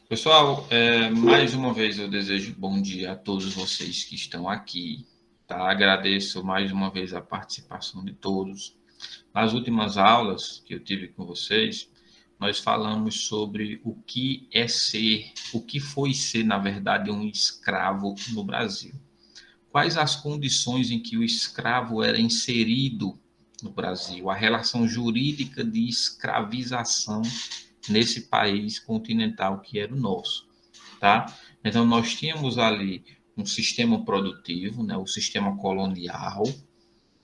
Pessoal, mais uma vez eu desejo bom dia a todos vocês que estão aqui, tá? Agradeço mais uma vez a participação de todos. Nas últimas aulas que eu tive com vocês, nós falamos sobre o que é ser, o que foi ser, na verdade, um escravo no Brasil. Quais as condições em que o escravo era inserido no Brasil, a relação jurídica de escravização nesse país continental que era o nosso, tá? Então, nós tínhamos ali um sistema produtivo, né, o sistema colonial,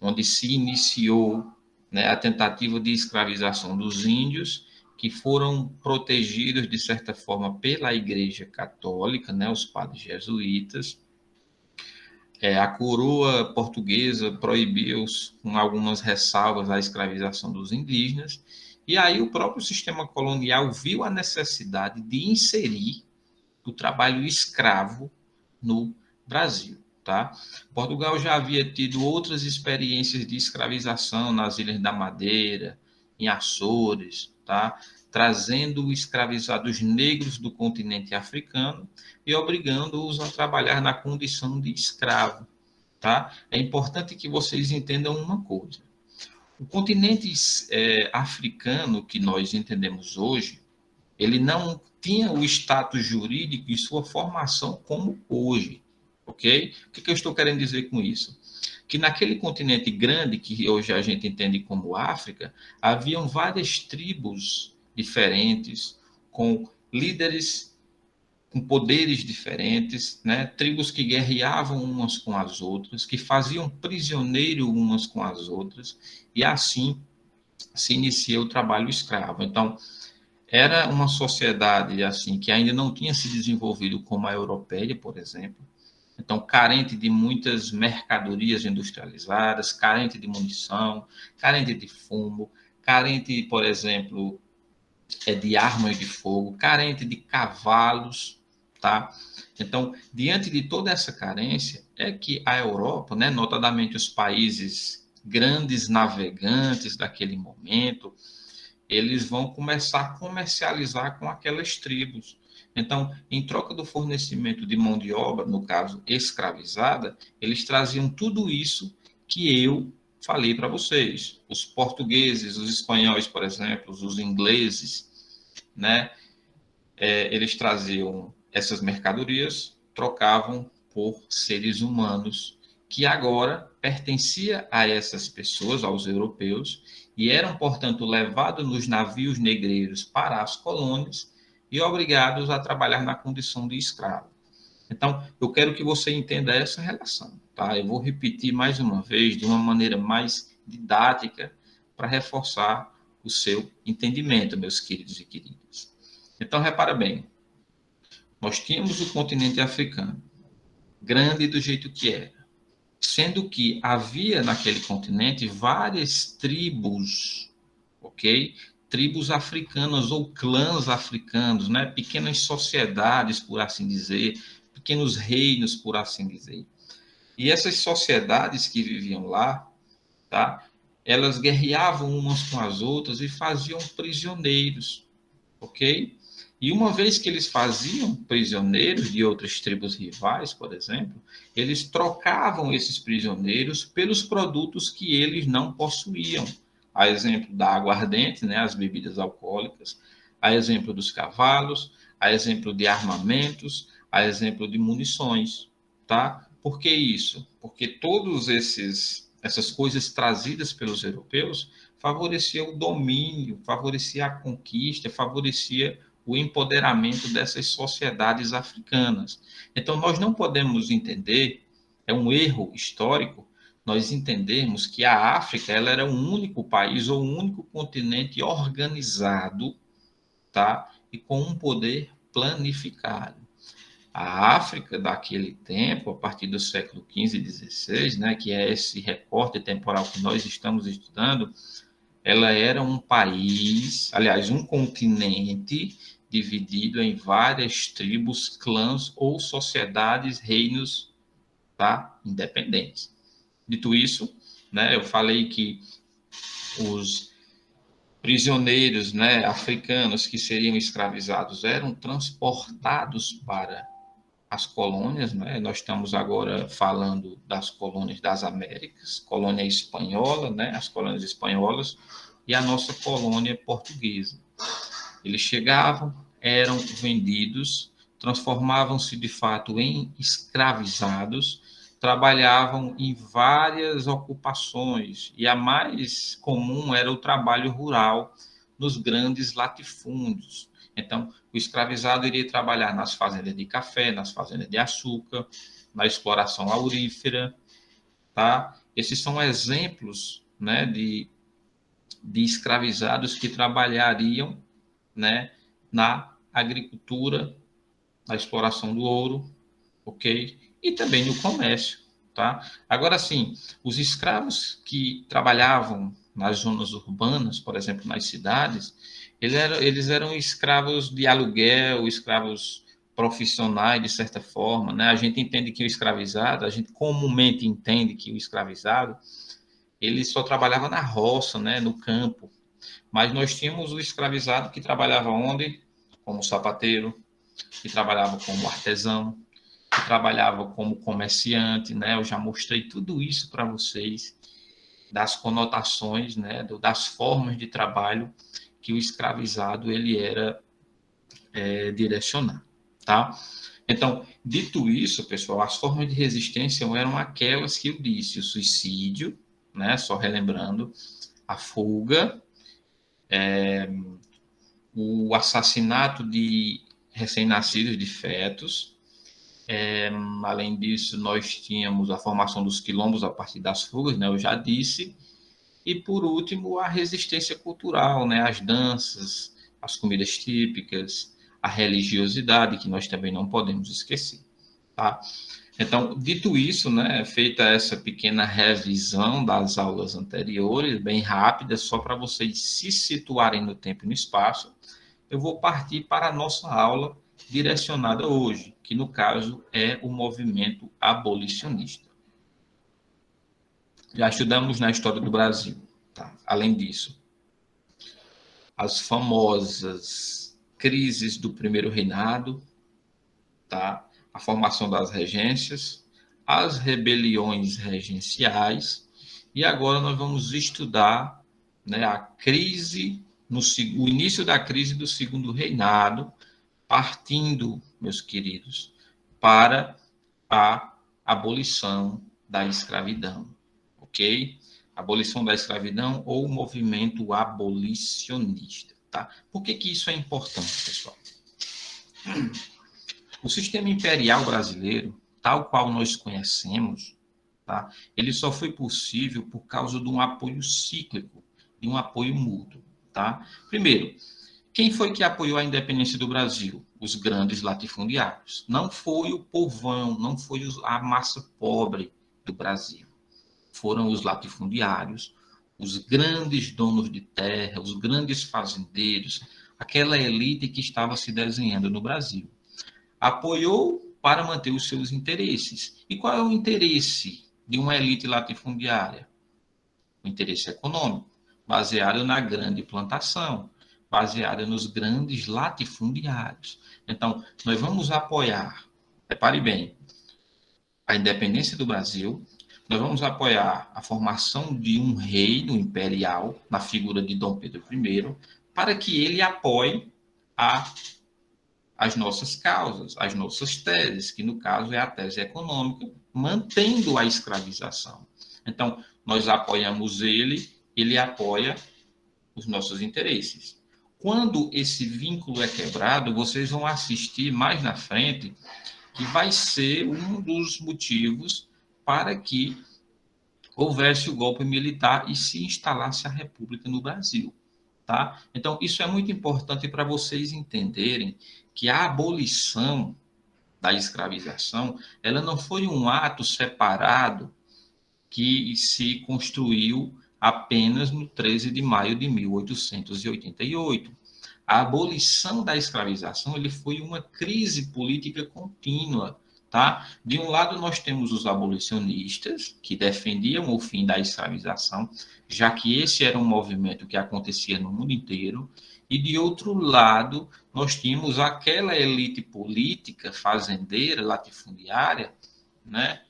onde se iniciou, né, a tentativa de escravização dos índios, que foram protegidos, de certa forma, pela Igreja Católica, né, os padres jesuítas. A coroa portuguesa proibiu, com algumas ressalvas, a escravização dos indígenas, e aí o próprio sistema colonial viu a necessidade de inserir o trabalho escravo no Brasil. Tá? Portugal já havia tido outras experiências de escravização nas Ilhas da Madeira, em Açores, tá? Trazendo escravizados negros do continente africano e obrigando-os a trabalhar na condição de escravo. Tá? É importante que vocês entendam uma coisa. O continente africano que nós entendemos hoje, ele não tinha o status jurídico e sua formação como hoje, ok? O que eu estou querendo dizer com isso? Que naquele continente grande, que hoje a gente entende como África, haviam várias tribos diferentes, com líderes com poderes diferentes, né? Tribos que guerreavam umas com as outras, que faziam prisioneiro umas com as outras, e assim se inicia o trabalho escravo. Então, era uma sociedade assim que ainda não tinha se desenvolvido como a europeia, por exemplo. Então, carente de muitas mercadorias industrializadas, carente de munição, carente de fumo, carente, por exemplo, de armas de fogo, carente de cavalos, tá? Então, diante de toda essa carência, é que a Europa, né, notadamente os países grandes navegantes daquele momento, eles vão começar a comercializar com aquelas tribos. Então, em troca do fornecimento de mão de obra, no caso escravizada, eles traziam tudo isso que eu falei para vocês. Os portugueses, os espanhóis, por exemplo, os ingleses, né? Eles traziam essas mercadorias, trocavam por seres humanos que agora pertencia a essas pessoas, aos europeus, e eram, portanto, levados nos navios negreiros para as colônias e obrigados a trabalhar na condição de escravo. Então, eu quero que você entenda essa relação, tá? Eu vou repetir mais uma vez de uma maneira mais didática para reforçar o seu entendimento, meus queridos e queridas. Então, repara bem, nós tínhamos o continente africano, grande do jeito que era, sendo que havia naquele continente várias tribos, ok? Tribos africanas ou clãs africanos, né? Pequenas sociedades, por assim dizer, pequenos reinos, por assim dizer. E essas sociedades que viviam lá, tá? Elas guerreavam umas com as outras e faziam prisioneiros, ok? E uma vez que eles faziam prisioneiros de outras tribos rivais, por exemplo, eles trocavam esses prisioneiros pelos produtos que eles não possuíam. A exemplo da aguardente, né, as bebidas alcoólicas, a exemplo dos cavalos, a exemplo de armamentos, a exemplo de munições, tá? Por que isso? Porque todos essas coisas trazidas pelos europeus favorecia o domínio, favorecia a conquista, favorecia o empoderamento dessas sociedades africanas. Então, nós não podemos entender, é um erro histórico, nós entendermos que a África ela era o único país ou o único continente organizado, tá? E com um poder planificado. A África daquele tempo, a partir do século XV e XVI, né, que é esse recorte temporal que nós estamos estudando, ela era um país, aliás, um continente dividido em várias tribos, clãs ou sociedades, reinos, tá, independentes. Dito isso, né, eu falei que os prisioneiros, né, africanos que seriam escravizados eram transportados para as colônias, né? Nós estamos agora falando das colônias das Américas, colônia espanhola, né? As colônias espanholas e a nossa colônia portuguesa. Eles chegavam, eram vendidos, transformavam-se de fato em escravizados, trabalhavam em várias ocupações, e a mais comum era o trabalho rural nos grandes latifúndios. Então, o escravizado iria trabalhar nas fazendas de café, nas fazendas de açúcar, na exploração aurífera, tá? Esses são exemplos, né, de escravizados que trabalhariam, né, na agricultura, na exploração do ouro, ok? E também no comércio, tá? Agora, sim, os escravos que trabalhavam nas zonas urbanas, por exemplo, nas cidades, eles eram escravos de aluguel, escravos profissionais, de certa forma, né? A gente entende que o escravizado, a gente comumente entende que o escravizado, ele só trabalhava na roça, né, no campo, mas nós tínhamos o escravizado que trabalhava onde? Como sapateiro, que trabalhava como artesão, que trabalhava como comerciante, né? Eu já mostrei tudo isso para vocês, das conotações, né? Das formas de trabalho que o escravizado ele era direcionado, tá? Então, dito isso, pessoal, as formas de resistência eram aquelas que eu disse: o suicídio, né? Só relembrando, a fuga, o assassinato de recém-nascidos, de fetos. Além disso, nós tínhamos a formação dos quilombos a partir das fugas, né, eu já disse. E, por último, a resistência cultural, né, as danças, as comidas típicas, a religiosidade, que nós também não podemos esquecer. Tá? Então, dito isso, né, feita essa pequena revisão das aulas anteriores, bem rápida, só para vocês se situarem no tempo e no espaço, eu vou partir para a nossa aula direcionada hoje, que no caso é o movimento abolicionista. Já estudamos na história do Brasil, tá? Além disso, as famosas crises do primeiro reinado, tá? A formação das regências, as rebeliões regenciais, e agora nós vamos estudar, né, a crise, o início da crise do segundo reinado, partindo, meus queridos, para a abolição da escravidão, ok? Abolição da escravidão ou movimento abolicionista, tá? Por que isso é importante, pessoal? O sistema imperial brasileiro, tal qual nós conhecemos, tá? Ele só foi possível por causa de um apoio cíclico, de um apoio mútuo, tá? Primeiro, quem foi que apoiou a independência do Brasil? Os grandes latifundiários. Não foi o povão, não foi a massa pobre do Brasil. Foram os latifundiários, os grandes donos de terra, os grandes fazendeiros, aquela elite que estava se desenhando no Brasil. Apoiou para manter os seus interesses. E qual é o interesse de uma elite latifundiária? O interesse econômico, baseado na grande plantação, baseada nos grandes latifundiários. Então, nós vamos apoiar, repare bem, a independência do Brasil, nós vamos apoiar a formação de um reino imperial, na figura de Dom Pedro I, para que ele apoie as nossas causas, as nossas teses, que no caso é a tese econômica, mantendo a escravização. Então, nós apoiamos ele apoia os nossos interesses. Quando esse vínculo é quebrado, vocês vão assistir mais na frente que vai ser um dos motivos para que houvesse o golpe militar e se instalasse a República no Brasil. Tá? Então, isso é muito importante para vocês entenderem que a abolição da escravização, ela não foi um ato separado que se construiu apenas no 13 de maio de 1888. A abolição da escravização ele foi uma crise política contínua tá? De um lado, nós temos os abolicionistas, que defendiam o fim da escravização, já que esse era um movimento que acontecia no mundo inteiro, e de outro lado, nós tínhamos aquela elite política, fazendeira, latifundiária, né,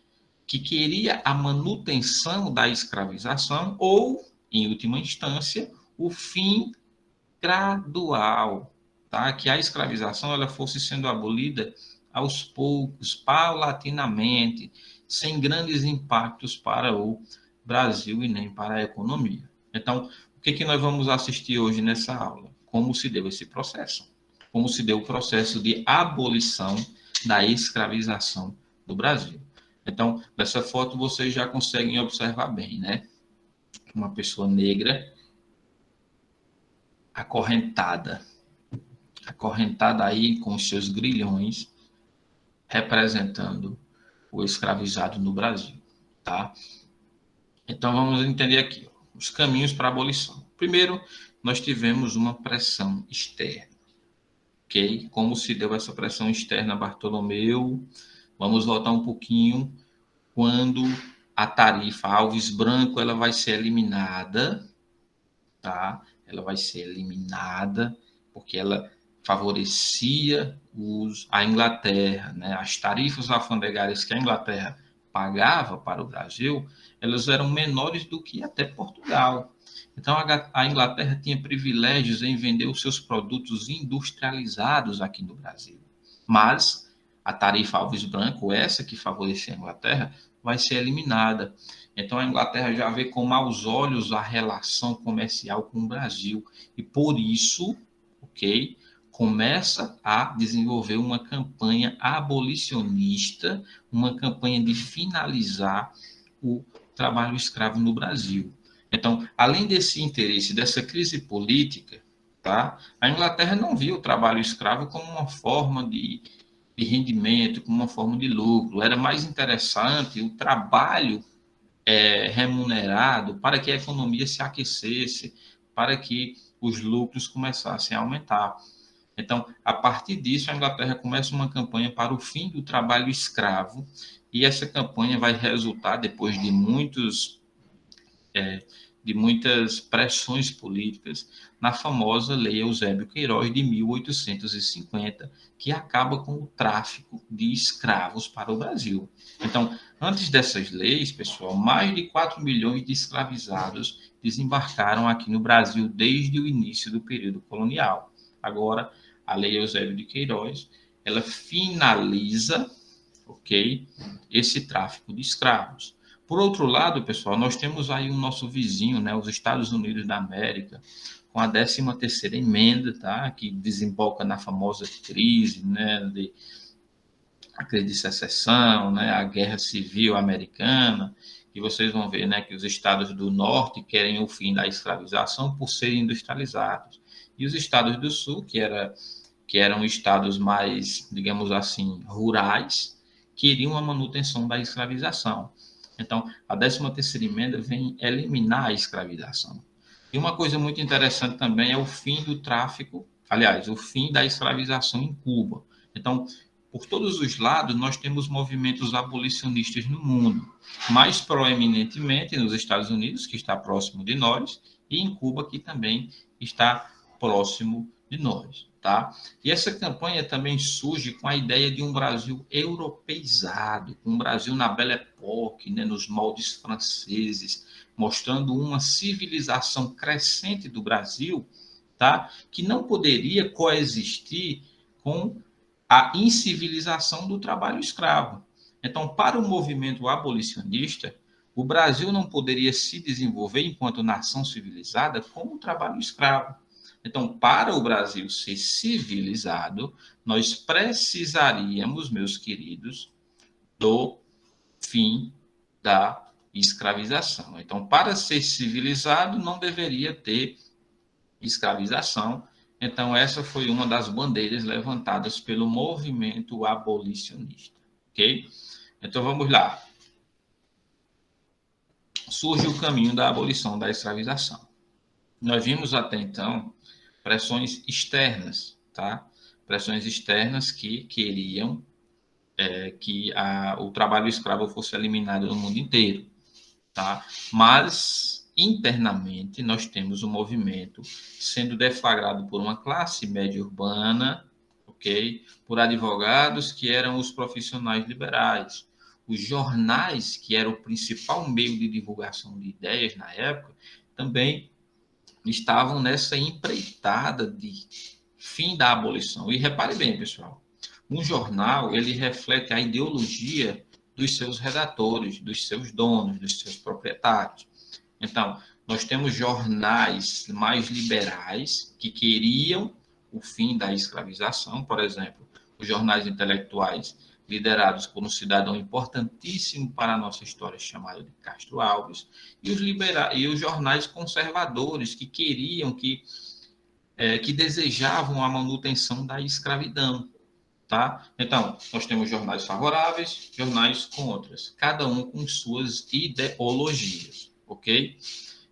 que queria a manutenção da escravização ou, em última instância, o fim gradual, tá? Que a escravização ela fosse sendo abolida aos poucos, paulatinamente, sem grandes impactos para o Brasil e nem para a economia. Então, o que nós vamos assistir hoje nessa aula? Como se deu esse processo? Como se deu o processo de abolição da escravização do Brasil. Então, nessa foto vocês já conseguem observar bem, né? Uma pessoa negra acorrentada aí com os seus grilhões, representando o escravizado no Brasil, tá? Então, vamos entender aqui os caminhos para a abolição. Primeiro, nós tivemos uma pressão externa, ok? Como se deu essa pressão externa, Bartolomeu? Vamos voltar um pouquinho, quando a tarifa Alves Branco ela vai ser eliminada, tá? Ela vai ser eliminada porque ela favorecia a Inglaterra, né? As tarifas alfandegárias que a Inglaterra pagava para o Brasil, elas eram menores do que até Portugal. Então, a Inglaterra tinha privilégios em vender os seus produtos industrializados aqui no Brasil. Mas a tarifa Alves Branco, essa que favorecia a Inglaterra, vai ser eliminada. Então, a Inglaterra já vê com maus olhos a relação comercial com o Brasil. E, por isso, ok, começa a desenvolver uma campanha abolicionista, uma campanha de finalizar o trabalho escravo no Brasil. Então, além desse interesse, dessa crise política, tá, a Inglaterra não viu o trabalho escravo como uma forma de rendimento, como uma forma de lucro. Era mais interessante o trabalho remunerado para que a economia se aquecesse, para que os lucros começassem a aumentar. Então, a partir disso, a Inglaterra começa uma campanha para o fim do trabalho escravo, e essa campanha vai resultar, depois de muitas pressões políticas, na famosa Lei Eusébio Queiroz de 1850, que acaba com o tráfico de escravos para o Brasil. Então, antes dessas leis, pessoal, mais de 4 milhões de escravizados desembarcaram aqui no Brasil desde o início do período colonial. Agora, a Lei Eusébio de Queiroz, ela finaliza, ok, esse tráfico de escravos. Por outro lado, pessoal, nós temos aí o nosso vizinho, né, os Estados Unidos da América, com a 13ª emenda, tá, que desemboca na famosa crise, né, a crise de secessão, né, a Guerra Civil Americana, e vocês vão ver, né, que os estados do norte querem o fim da escravização por serem industrializados. E os estados do sul, que eram estados mais, digamos assim, rurais, queriam a manutenção da escravização. Então, a 13ª emenda vem eliminar a escravização. E uma coisa muito interessante também é o fim do tráfico, aliás, o fim da escravização em Cuba. Então, por todos os lados, nós temos movimentos abolicionistas no mundo, mais proeminentemente nos Estados Unidos, que está próximo de nós, e em Cuba, que também está próximo de nós, tá? E essa campanha também surge com a ideia de um Brasil europeizado, um Brasil na Belle Époque, né, nos moldes franceses, mostrando uma civilização crescente do Brasil, tá? Que não poderia coexistir com a incivilização do trabalho escravo. Então, para o movimento abolicionista, o Brasil não poderia se desenvolver enquanto nação civilizada com o trabalho escravo. Então, para o Brasil ser civilizado, nós precisaríamos, meus queridos, do fim da escravização. Então, para ser civilizado, não deveria ter escravização. Então, essa foi uma das bandeiras levantadas pelo movimento abolicionista. Ok? Então, vamos lá. Surge o caminho da abolição da escravização. Nós vimos até então pressões externas, tá? Pressões externas que queriam que o trabalho escravo fosse eliminado no mundo inteiro, tá? Mas internamente nós temos um movimento sendo deflagrado por uma classe média urbana, ok? Por advogados que eram os profissionais liberais. Os jornais, que eram o principal meio de divulgação de ideias na época, também estavam nessa empreitada de fim da abolição. E repare bem, pessoal, um jornal, ele reflete a ideologia dos seus redatores, dos seus donos, dos seus proprietários. Então, nós temos jornais mais liberais que queriam o fim da escravização, por exemplo, os jornais intelectuais liderados por um cidadão importantíssimo para a nossa história, chamado de Castro Alves, e os jornais conservadores que queriam, que desejavam a manutenção da escravidão. Tá? Então, nós temos jornais favoráveis, jornais contra, cada um com suas ideologias, ok?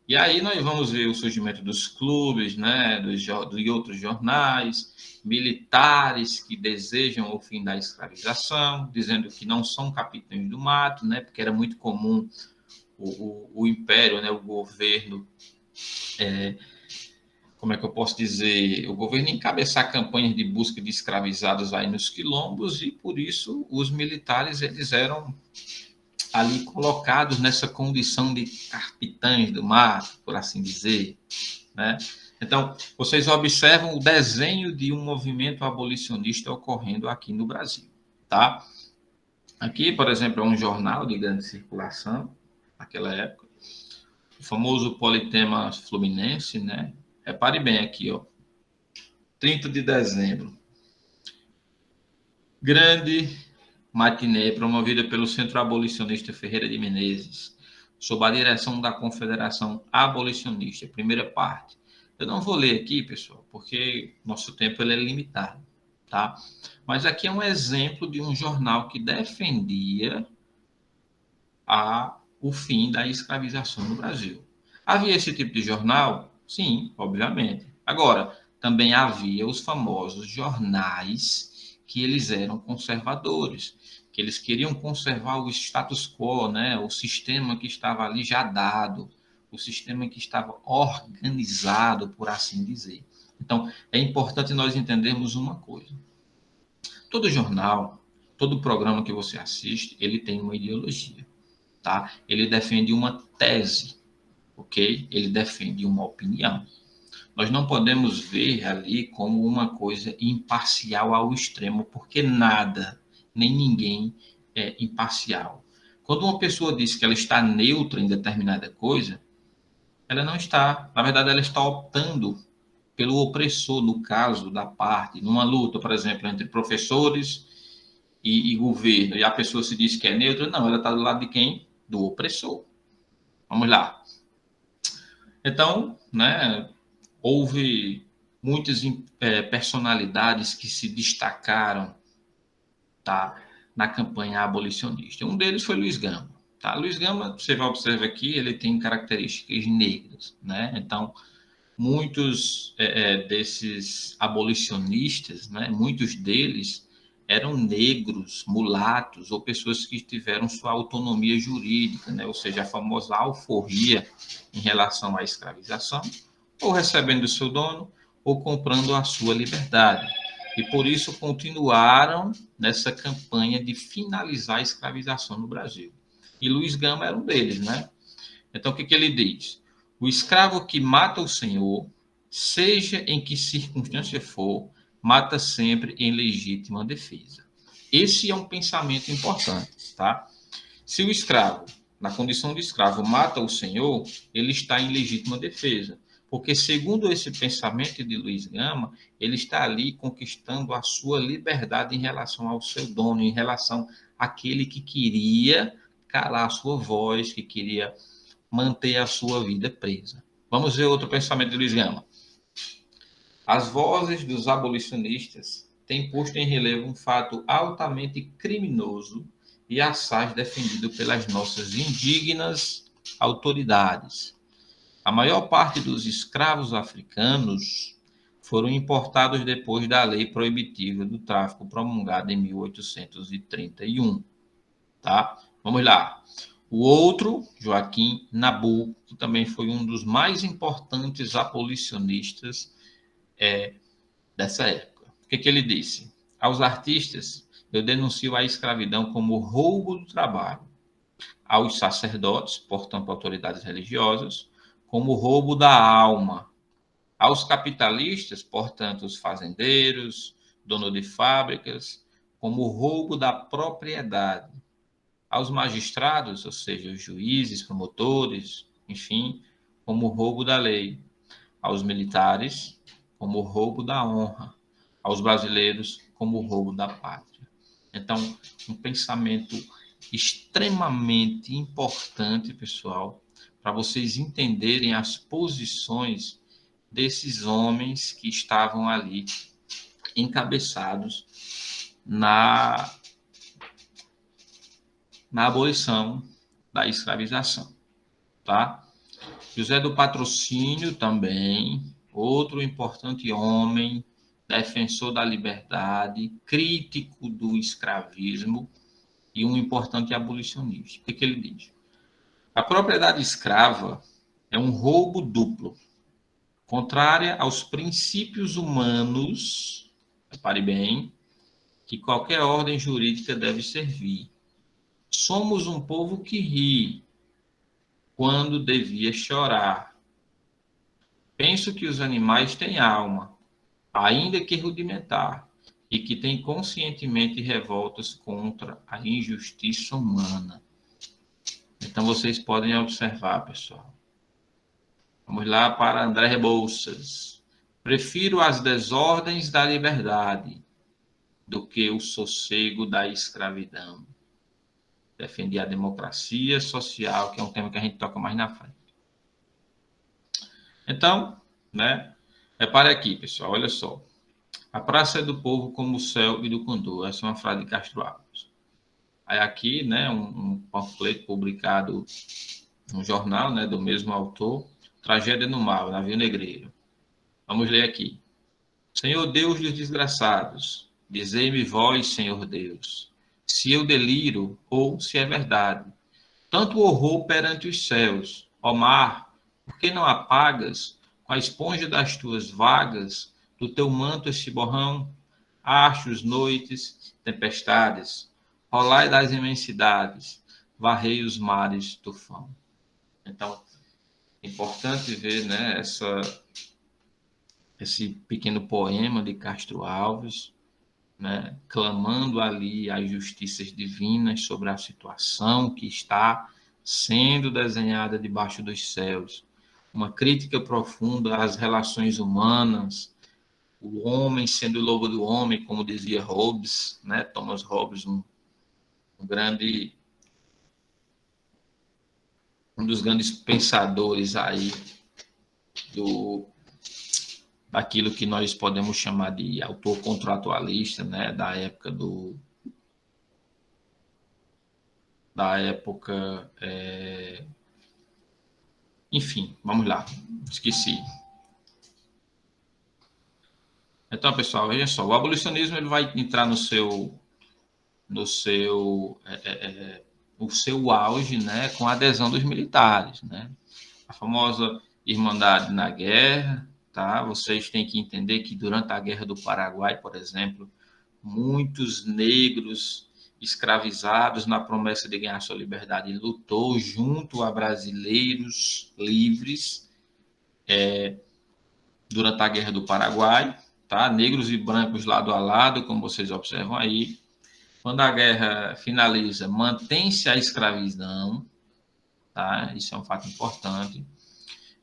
E aí nós vamos ver o surgimento dos clubes, né, de outros jornais, militares que desejam o fim da escravização, dizendo que não são capitães do mato, né, porque era muito comum o império, né, o governo, como é que eu posso dizer, o governo encabeçar campanhas de busca de escravizados aí nos quilombos, e por isso os militares eles eram ali colocados nessa condição de capitães do mar, por assim dizer, né? Então, vocês observam o desenho de um movimento abolicionista ocorrendo aqui no Brasil, tá? Aqui, por exemplo, é um jornal de grande circulação, naquela época, o famoso Politema Fluminense, né? Repare bem aqui, ó, 30 de dezembro, grande matinê promovida pelo Centro Abolicionista Ferreira de Menezes, sob a direção da Confederação Abolicionista, primeira parte. Eu não vou ler aqui, pessoal, porque nosso tempo ele é limitado, tá? Mas aqui é um exemplo de um jornal que defendia o fim da escravização no Brasil. Havia esse tipo de jornal? Sim, obviamente. Agora, também havia os famosos jornais que eles eram conservadores, que eles queriam conservar o status quo, né? O sistema que estava ali já dado, o sistema que estava organizado, por assim dizer. Então, é importante nós entendermos uma coisa. Todo jornal, todo programa que você assiste, ele tem uma ideologia, tá? Ele defende uma tese, ok? Ele defende uma opinião. Nós não podemos ver ali como uma coisa imparcial ao extremo, porque nada, nem ninguém é imparcial. Quando uma pessoa diz que ela está neutra em determinada coisa, ela não está. Na verdade, ela está optando pelo opressor, no caso da parte, numa luta, por exemplo, entre professores e governo, e a pessoa se diz que é neutra, não, ela está do lado de quem? Do opressor. Vamos lá. Então, né, houve muitas personalidades que se destacaram, tá, na campanha abolicionista. Um deles foi Luiz Gama. Tá? Luiz Gama, você vai observar aqui, ele tem características negras, né? Então, muitos desses abolicionistas, né, muitos deles eram negros, mulatos, ou pessoas que tiveram sua autonomia jurídica, né, ou seja, a famosa alforria em relação à escravização, ou recebendo o seu dono, ou comprando a sua liberdade. E por isso continuaram nessa campanha de finalizar a escravização no Brasil. E Luiz Gama era um deles, né? Então, o que ele diz? O escravo que mata o senhor, seja em que circunstância for, mata sempre em legítima defesa. Esse é um pensamento importante, tá? Se o escravo, na condição de escravo, mata o senhor, ele está em legítima defesa. Porque, segundo esse pensamento de Luiz Gama, ele está ali conquistando a sua liberdade em relação ao seu dono, em relação àquele que queria calar a sua voz, que queria manter a sua vida presa. Vamos ver outro pensamento de Luiz Gama. As vozes dos abolicionistas têm posto em relevo um fato altamente criminoso e assaz defendido pelas nossas indignas autoridades. A maior parte dos escravos africanos foram importados depois da lei proibitiva do tráfico promulgada em 1831, tá? Vamos lá. O outro, Joaquim Nabuco, que também foi um dos mais importantes abolicionistas dessa época. O que ele disse? Aos artistas, eu denuncio a escravidão como roubo do trabalho. Aos sacerdotes, portanto, autoridades religiosas, como roubo da alma. Aos capitalistas, portanto, os fazendeiros, donos de fábricas, como roubo da propriedade. Aos magistrados, ou seja, os juízes, promotores, enfim, como roubo da lei. Aos militares, como roubo da honra. Aos brasileiros, como roubo da pátria. Então, um pensamento extremamente importante, pessoal, para vocês entenderem as posições desses homens que estavam ali encabeçados na abolição da escravização, tá? José do Patrocínio também, outro importante homem, defensor da liberdade, crítico do escravismo e um importante abolicionista. O que ele diz? A propriedade escrava é um roubo duplo, contrária aos princípios humanos, repare bem, que qualquer ordem jurídica deve servir. Somos um povo que ri quando devia chorar. Penso que os animais têm alma, ainda que rudimentar, e que têm conscientemente revoltas contra a injustiça humana. Então, vocês podem observar, pessoal. Vamos lá para André Rebouças. Prefiro as desordens da liberdade do que o sossego da escravidão. Defendi a democracia social, que é um tema que a gente toca mais na frente. Então, né? Repare aqui, pessoal, olha só. A praça é do povo como o céu e do condor. Essa é uma frase de Castro Alves. Aí aqui, né, um panfleto publicado no jornal, né, do mesmo autor, Tragédia no Mar, Navio Negreiro. Vamos ler aqui. Senhor Deus dos desgraçados, dizei-me vós, Senhor Deus, se eu deliro ou se é verdade. Tanto horror perante os céus, ó mar, por que não apagas com a esponja das tuas vagas, do teu manto esse borrão? Astros, noites, tempestades, rolai das imensidades, varrei os mares, tufão. Então, é importante ver, né, esse pequeno poema de Castro Alves, né, clamando ali as justiças divinas sobre a situação que está sendo desenhada debaixo dos céus. Uma crítica profunda às relações humanas, o homem sendo o lobo do homem, como dizia Hobbes, né, Thomas Hobbes, um dos grandes pensadores aí daquilo que nós podemos chamar de autor contratualista, né, da época, enfim, vamos lá, esqueci. Então, pessoal, veja só, o abolicionismo ele vai entrar no seu auge, né, com a adesão dos militares, né? A famosa Irmandade na Guerra, tá? Vocês têm que entender que durante a Guerra do Paraguai, por exemplo, muitos negros escravizados na promessa de ganhar sua liberdade lutou junto a brasileiros livres durante a Guerra do Paraguai, tá? Negros e brancos lado a lado, como vocês observam aí. Quando a guerra finaliza, mantém-se a escravidão, tá? Isso é um fato importante.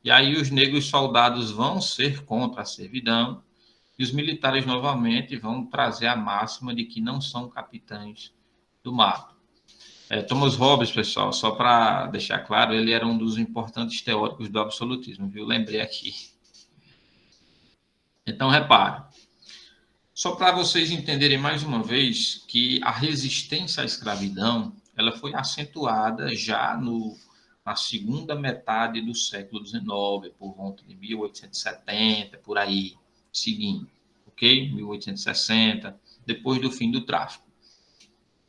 E aí os negros soldados vão ser contra a servidão e os militares novamente vão trazer a máxima de que não são capitães do mato. Thomas Hobbes, pessoal, só para deixar claro, ele era um dos importantes teóricos do absolutismo, viu? Lembrei aqui. Então, repare. Só para vocês entenderem mais uma vez que a resistência à escravidão ela foi acentuada já na segunda metade do século XIX, por volta de 1870, por aí, seguindo, ok? 1860, depois do fim do tráfico.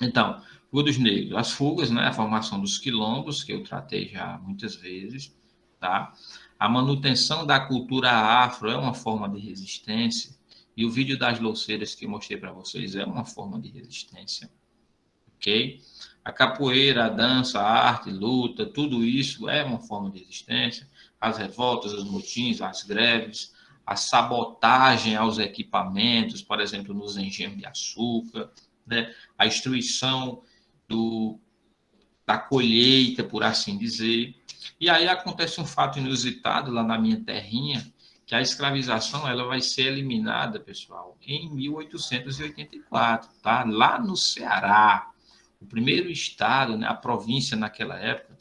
Então, fuga dos negros, as fugas, né, a formação dos quilombos, que eu tratei já muitas vezes, tá? A manutenção da cultura afro é uma forma de resistência, e o vídeo das louceiras que eu mostrei para vocês é uma forma de resistência, ok? A capoeira, a dança, a arte, luta, tudo isso é uma forma de resistência. As revoltas, os motins, as greves, a sabotagem aos equipamentos, por exemplo, nos engenhos de açúcar, né? A destruição da colheita, por assim dizer. E aí acontece um fato inusitado lá na minha terrinha, que a escravização ela vai ser eliminada, pessoal, em 1884, tá? Lá no Ceará, o primeiro estado, né, a província naquela época,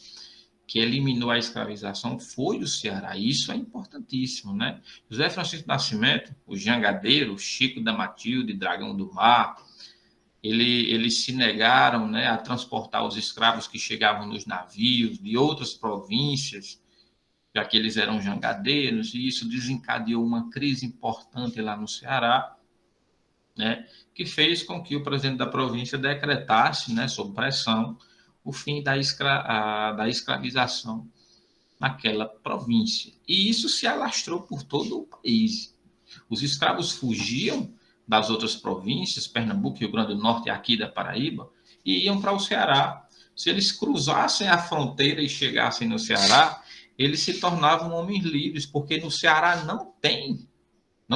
que eliminou a escravização foi o Ceará. Isso é importantíssimo, né? José Francisco Nascimento, o jangadeiro, Chico da Matilde, Dragão do Mar, eles se negaram, né, a transportar os escravos que chegavam nos navios de outras províncias, já que eles eram jangadeiros, e isso desencadeou uma crise importante lá no Ceará, né, que fez com que o presidente da província decretasse, né, sob pressão, o fim da escravização naquela província. E isso se alastrou por todo o país. Os escravos fugiam das outras províncias, Pernambuco, Rio Grande do Norte e aqui da Paraíba, e iam para o Ceará. Se eles cruzassem a fronteira e chegassem no Ceará, eles se tornavam homens livres, porque no Ceará não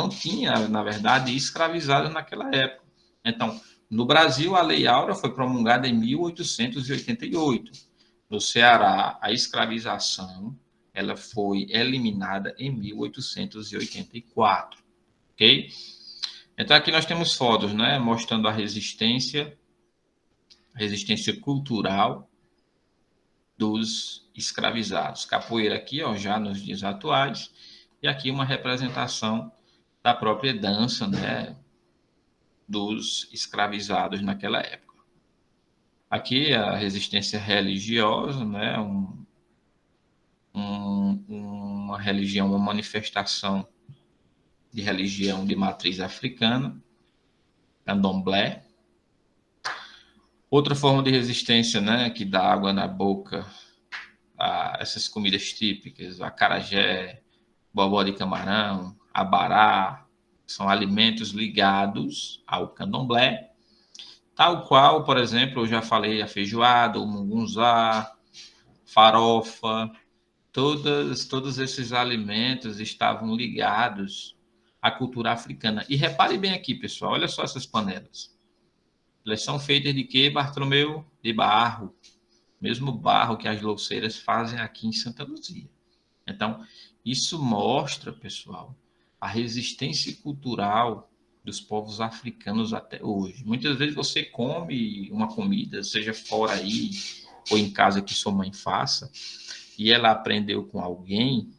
tinha, na verdade, escravizados naquela época. Então, no Brasil, a Lei Áurea foi promulgada em 1888. No Ceará, a escravização ela foi eliminada em 1884, ok? Então, aqui nós temos fotos, né, mostrando a resistência cultural dos escravizados. Capoeira aqui, ó, já nos dias atuais, e aqui uma representação da própria dança, né, dos escravizados naquela época. Aqui a resistência religiosa, né, uma religião, uma manifestação de religião de matriz africana, candomblé. Outra forma de resistência, né, que dá água na boca a essas comidas típicas, acarajé, bobó de camarão, abará, são alimentos ligados ao candomblé, tal qual, por exemplo, eu já falei a feijoada, o mungunzá, farofa, todos esses alimentos estavam ligados à cultura africana. E repare bem aqui, pessoal, olha só essas panelas. Elas são feitas de quê, Bartolomeu? De barro. Mesmo barro que as louceiras fazem aqui em Santa Luzia. Então, isso mostra, pessoal, a resistência cultural dos povos africanos até hoje. Muitas vezes você come uma comida, seja fora aí ou em casa que sua mãe faça, e ela aprendeu com alguém,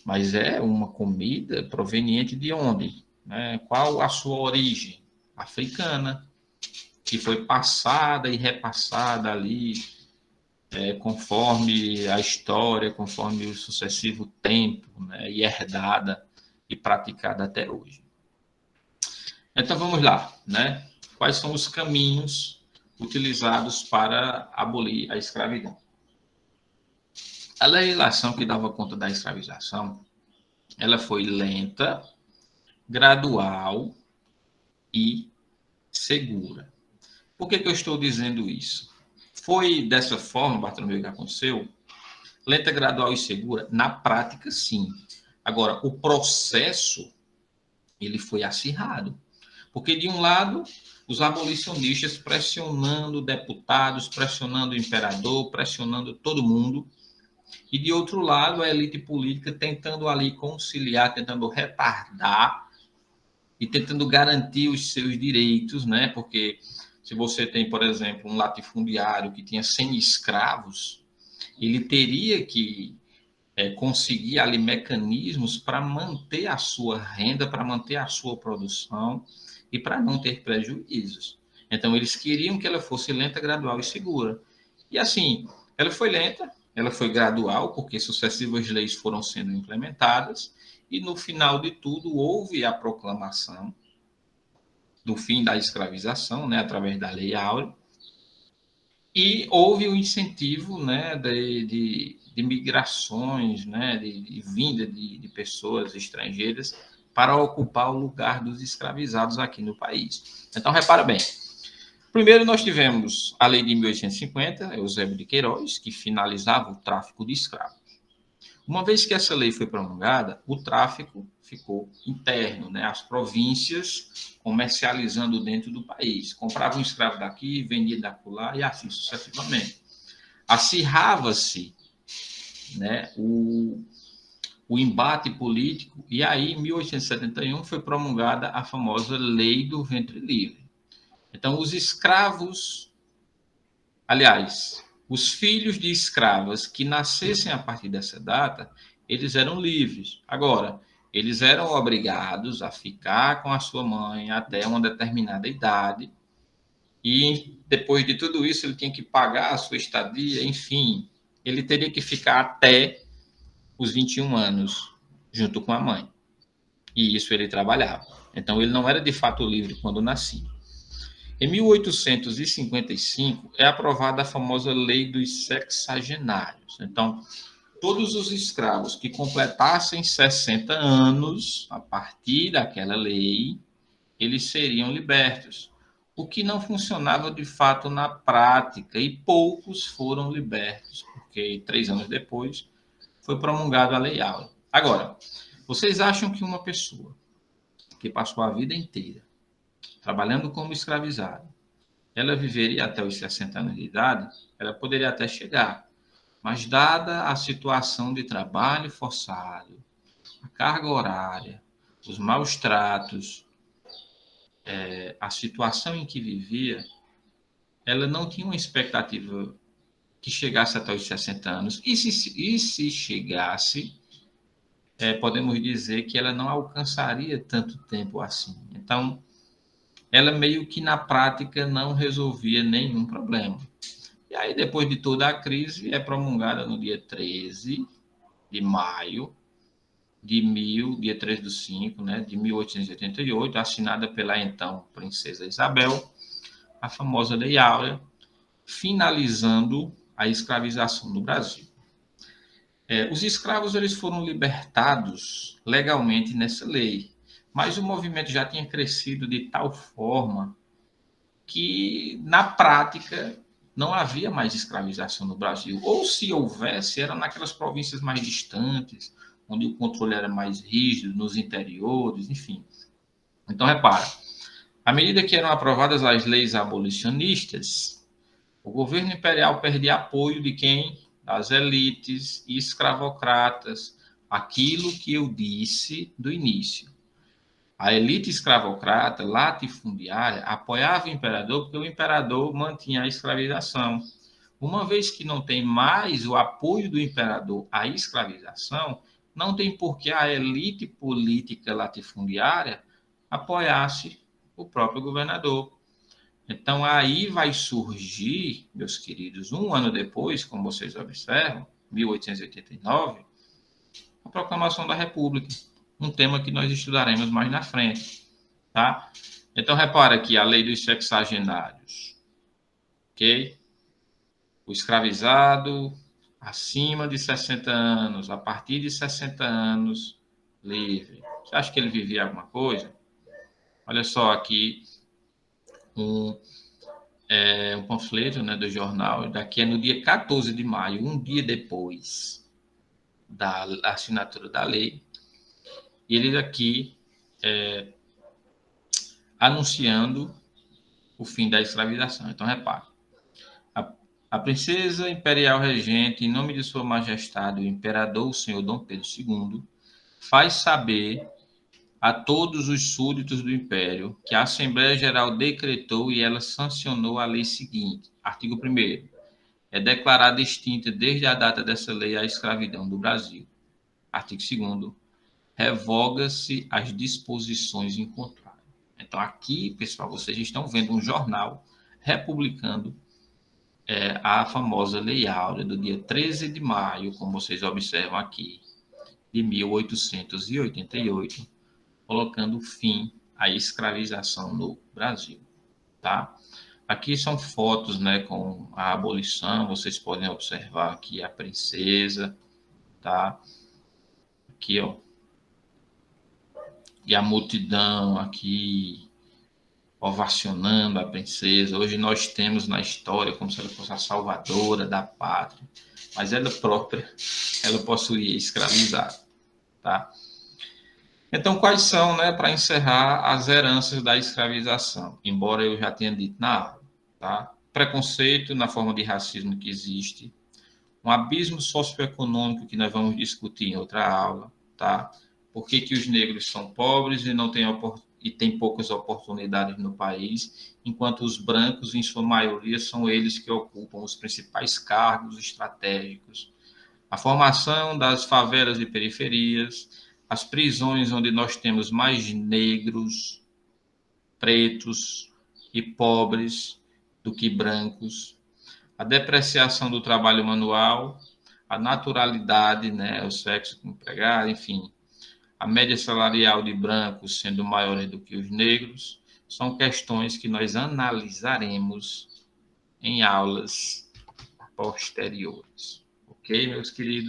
mas é uma comida proveniente de onde? Né? Qual a sua origem? Africana, que foi passada e repassada ali, conforme a história, conforme o sucessivo tempo, né? E herdada e praticada até hoje. Então vamos lá, né? Quais são os caminhos utilizados para abolir a escravidão? A legislação que dava conta da escravização, ela foi lenta, gradual e segura. Por que eu estou dizendo isso? Foi dessa forma, Bartolomeu, que aconteceu? Lenta, gradual e segura? Na prática, sim. Agora, o processo, ele foi acirrado. Porque, de um lado, os abolicionistas pressionando deputados, pressionando o imperador, pressionando todo mundo, e, de outro lado, a elite política tentando ali conciliar, tentando retardar e tentando garantir os seus direitos, né? Porque se você tem, por exemplo, um latifundiário que tinha 100 escravos, ele teria que conseguir ali mecanismos para manter a sua renda, para manter a sua produção e para não ter prejuízos. Então, eles queriam que ela fosse lenta, gradual e segura. E assim, ela foi lenta, ela foi gradual, porque sucessivas leis foram sendo implementadas, e no final de tudo houve a proclamação do fim da escravização, né, através da Lei Áurea, e houve o incentivo, né, de migrações, né, de vinda de pessoas estrangeiras para ocupar o lugar dos escravizados aqui no país. Então, repara bem, primeiro nós tivemos a lei de 1850, Eusébio de Queiroz, que finalizava o tráfico de escravos. Uma vez que essa lei foi promulgada, o tráfico ficou interno, né? As províncias comercializando dentro do país. Comprava um escravo daqui, vendia da lá e assim sucessivamente. Acirrava-se, né, o embate político, e aí, em 1871, foi promulgada a famosa Lei do Ventre Livre. Então, os escravos, aliás, os filhos de escravas que nascessem a partir dessa data, eles eram livres. Agora, eles eram obrigados a ficar com a sua mãe até uma determinada idade, e depois de tudo isso ele tinha que pagar a sua estadia, enfim, ele teria que ficar até os 21 anos junto com a mãe. E isso ele trabalhava. Então ele não era de fato livre quando nascia. Em 1855 é aprovada a famosa Lei dos Sexagenários. Então, todos os escravos que completassem 60 anos a partir daquela lei, eles seriam libertos. O que não funcionava de fato na prática, e poucos foram libertos, porque 3 anos depois foi promulgada a Lei Áurea. Agora, vocês acham que uma pessoa que passou a vida inteira trabalhando como escravizado, ela viveria até os 60 anos de idade? Ela poderia até chegar, mas dada a situação de trabalho forçado, a carga horária, os maus tratos, a situação em que vivia, ela não tinha uma expectativa que chegasse até os 60 anos. E se chegasse, podemos dizer que ela não alcançaria tanto tempo assim. Então, ela meio que na prática não resolvia nenhum problema. E aí, depois de toda a crise, é promulgada no dia 13 de maio dia 3 do 5, né, de 1888, assinada pela então princesa Isabel, a famosa Lei Áurea, finalizando a escravização no Brasil. Os escravos eles foram libertados legalmente nessa lei, mas o movimento já tinha crescido de tal forma que, na prática, não havia mais escravização no Brasil. Ou se houvesse, era naquelas províncias mais distantes, onde o controle era mais rígido, nos interiores, enfim. Então, repara, à medida que eram aprovadas as leis abolicionistas, o governo imperial perdia apoio de quem? Das elites e escravocratas. Aquilo que eu disse do início. A elite escravocrata, latifundiária, apoiava o imperador porque o imperador mantinha a escravização. Uma vez que não tem mais o apoio do imperador à escravização, não tem por que a elite política latifundiária apoiasse o próprio governador. Então, aí vai surgir, meus queridos, um ano depois, como vocês observam, 1889, a proclamação da República, um tema que nós estudaremos mais na frente, tá? Então, repara aqui a lei dos sexagenários, ok? O escravizado acima de 60 anos, a partir de 60 anos, livre. Você acha que ele vivia alguma coisa? Olha só aqui um panfleto, né, do jornal, daqui é no dia 14 de maio, um dia depois da assinatura da lei, e ele aqui anunciando o fim da escravização. Então, repare, a princesa imperial regente, em nome de sua majestade, o imperador, o senhor Dom Pedro II, faz saber a todos os súditos do império que a Assembleia Geral decretou e ela sancionou a lei seguinte. Artigo 1º. É declarada extinta desde a data dessa lei a escravidão do Brasil. Artigo 2º. Revoga-se as disposições em contrário. Então, aqui, pessoal, vocês estão vendo um jornal republicano é a famosa Lei Áurea do dia 13 de maio, como vocês observam aqui, de 1888, colocando fim à escravização no Brasil, tá? Aqui são fotos, né, com a abolição, vocês podem observar aqui a princesa, tá? Aqui, ó, e a multidão aqui ovacionando a princesa. Hoje nós temos na história como se ela fosse a salvadora da pátria, mas ela própria, ela possuía escravizado, tá? Então, quais são, né, para encerrar, as heranças da escravização? Embora eu já tenha dito na aula, tá? Preconceito na forma de racismo que existe, um abismo socioeconômico que nós vamos discutir em outra aula, tá? Por que os negros são pobres e não têm e têm poucas oportunidades no país, enquanto os brancos, em sua maioria, são eles que ocupam os principais cargos estratégicos. A formação das favelas e periferias, as prisões onde nós temos mais negros, pretos e pobres do que brancos, a depreciação do trabalho manual, a naturalidade, né, o sexo empregado, enfim, a média salarial de brancos sendo maior do que os negros, são questões que nós analisaremos em aulas posteriores. Ok, meus queridos?